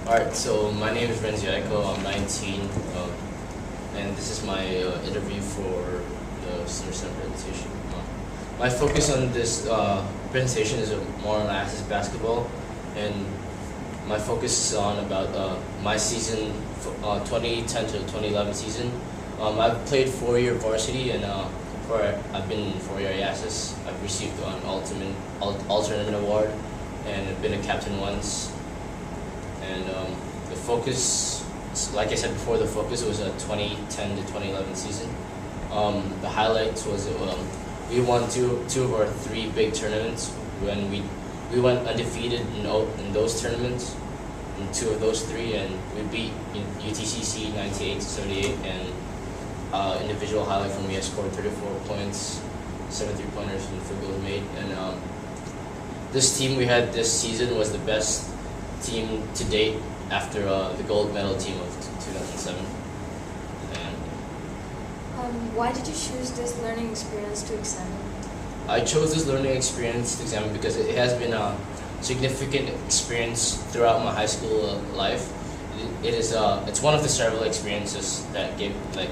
Alright, so my name is Renzi Aiko, I'm 19, and this is my interview for the Senior Center presentation. My focus on this presentation is more on Access basketball, and my focus is on about my season, 2010 to 2011 season. I've played 4-year varsity, and I've been in 4-year Access. I've received an all-tournament award, and I've been a captain once. And the focus, like I said before, the focus was a 2010 to 2011 season. The highlights was we won two of our 3 big tournaments when we went undefeated in those tournaments, in 2 of those 3, and we beat UTCC 98-78. And individual highlight for me, I scored 34 points, 7 3-pointers, and 4 goals made. And this team we had this season was the best team to date after the gold medal team of 2007. And why did you choose this learning experience to examine? I chose this learning experience to examine because it has been a significant experience throughout my high school life. It's one of the several experiences that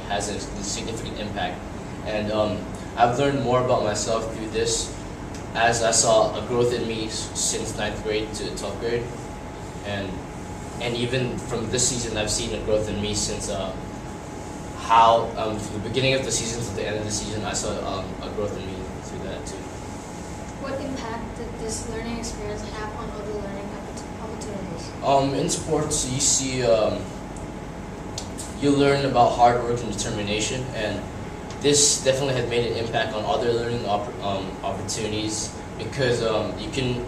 has a significant impact, and I've learned more about myself through this, as I saw a growth in me since 9th grade to 12th grade. And even from this season, I've seen a growth in me since from the beginning of the season to the end of the season, I saw a growth in me through that too. What impact did this learning experience have on other learning opportunities? In sports, you see, you learn about hard work and determination, and this definitely has made an impact on other learning opportunities because you can.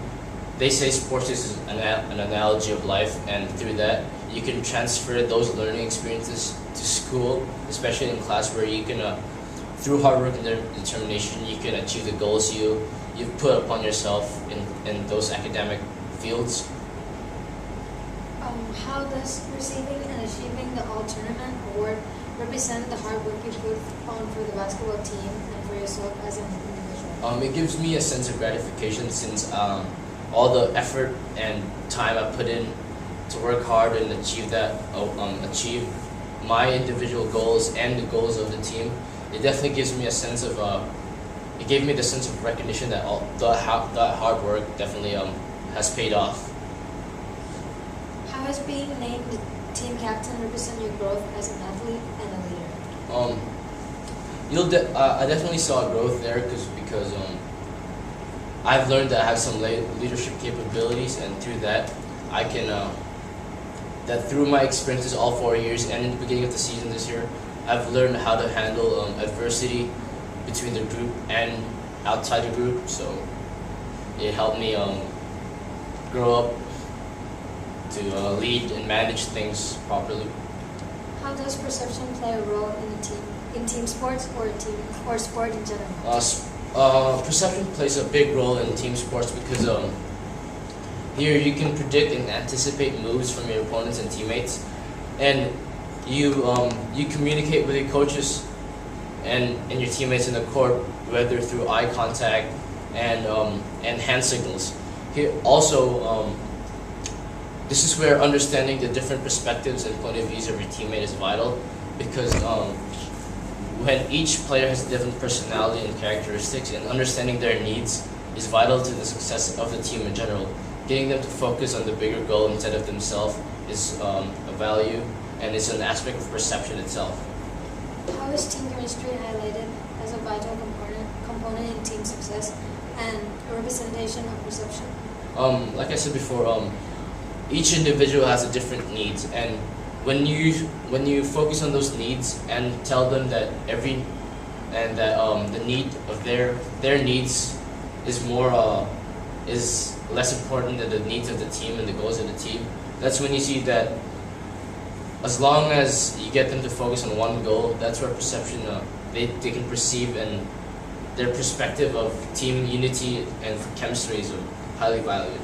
They say sports is an analogy of life, and through that, you can transfer those learning experiences to school, especially in class, where you can, through hard work and determination, you can achieve the goals you've put upon yourself in those academic fields. How does receiving and achieving the all-tournament award represent the hard work you put on for the basketball team and for yourself as an individual? It gives me a sense of gratification since all the effort and time I put in to work hard and achieve my individual goals and the goals of the team. It definitely gives me a sense of it gave me the sense of recognition that that hard work definitely has paid off. How has being named the team captain represent your growth as an athlete and a leader? I definitely saw growth there because I've learned that I have some leadership capabilities, and through that, I can that through my experiences all 4 years and in the beginning of the season this year, I've learned how to handle adversity between the group and outside the group. So it helped me grow up to lead and manage things properly. How does perception play a role in team sports or sport in general? Perception plays a big role in team sports because here you can predict and anticipate moves from your opponents and teammates, and you communicate with your coaches and your teammates in the court, whether through eye contact and hand signals. Here also, this is where understanding the different perspectives and point of views of your teammate is vital, because when each player has a different personality and characteristics, and understanding their needs is vital to the success of the team in general. Getting them to focus on the bigger goal instead of themselves is a value, and it's an aspect of perception itself. How is team chemistry highlighted as a vital component in team success and a representation of perception? Like I said before, each individual has a different needs, and when you focus on those needs and tell them that the need of their needs is less important than the needs of the team and the goals of the team, that's when you see that as long as you get them to focus on one goal, that's where perception they can perceive, and their perspective of team unity and chemistry is highly valued.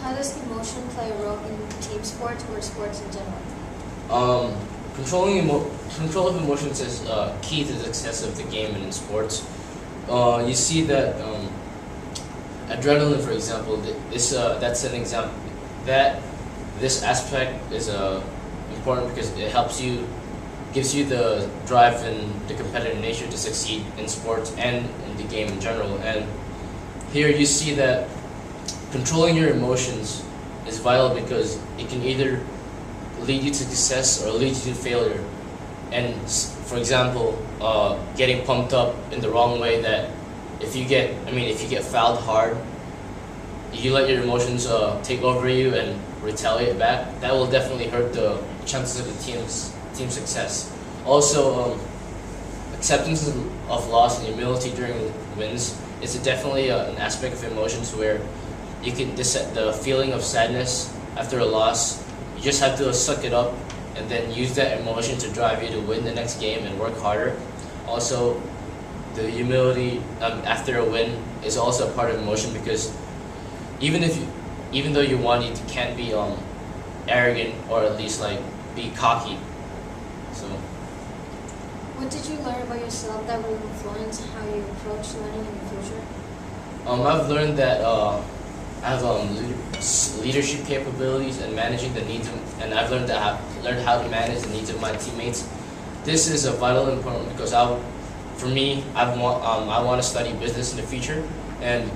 How does emotion play a role in team sports or sports in general? Control of emotions is key to the success of the game and in sports. You see that adrenaline, for example, that's an example this aspect is important because it helps you, gives you the drive and the competitive nature to succeed in sports and in the game in general. And here you see that controlling your emotions is vital because it can either lead you to success or lead you to failure. And for example, getting pumped up in the wrong way, that if you get fouled hard, you let your emotions take over you and retaliate back, that will definitely hurt the chances of the team success. Also, acceptance of loss and humility during wins is definitely an aspect of emotions where you can the feeling of sadness after a loss. You just have to suck it up and then use that emotion to drive you to win the next game and work harder. Also, the humility after a win is also a part of emotion because even though you want, you can't be arrogant or at least like be cocky. So. What did you learn about yourself that will influence how you approach learning in the future? I've learned that I have leadership capabilities and managing the needs and I've learned how to manage the needs of my teammates. This is a vital important because for me, I want to study business in the future, and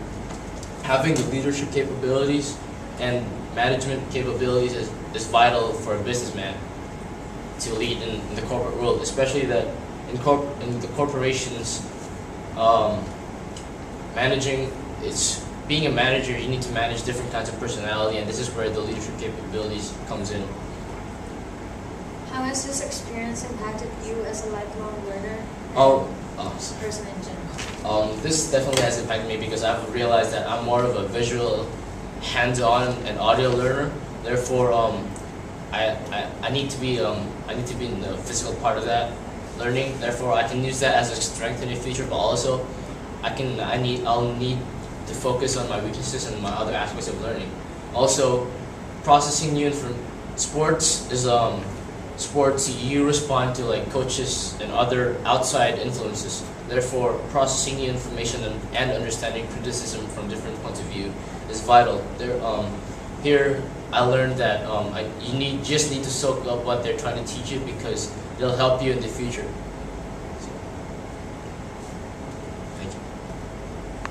having the leadership capabilities and management capabilities is vital for a businessman to lead in the corporate world, especially that in the corporations, being a manager, you need to manage different kinds of personality, and this is where the leadership capabilities comes in. How has this experience impacted you as a lifelong learner and person in general? This definitely has impacted me because I've realized that I'm more of a visual, hands-on, and audio learner. Therefore, I need to be in the physical part of that learning. Therefore, I can use that as a strength in the future, but also I'll need to focus on my weaknesses and my other aspects of learning. Also, processing new sports is sports, you respond to like coaches and other outside influences. Therefore, processing new information and understanding criticism from different points of view is vital. Here, I learned that you just need to soak up what they're trying to teach you because it'll help you in the future.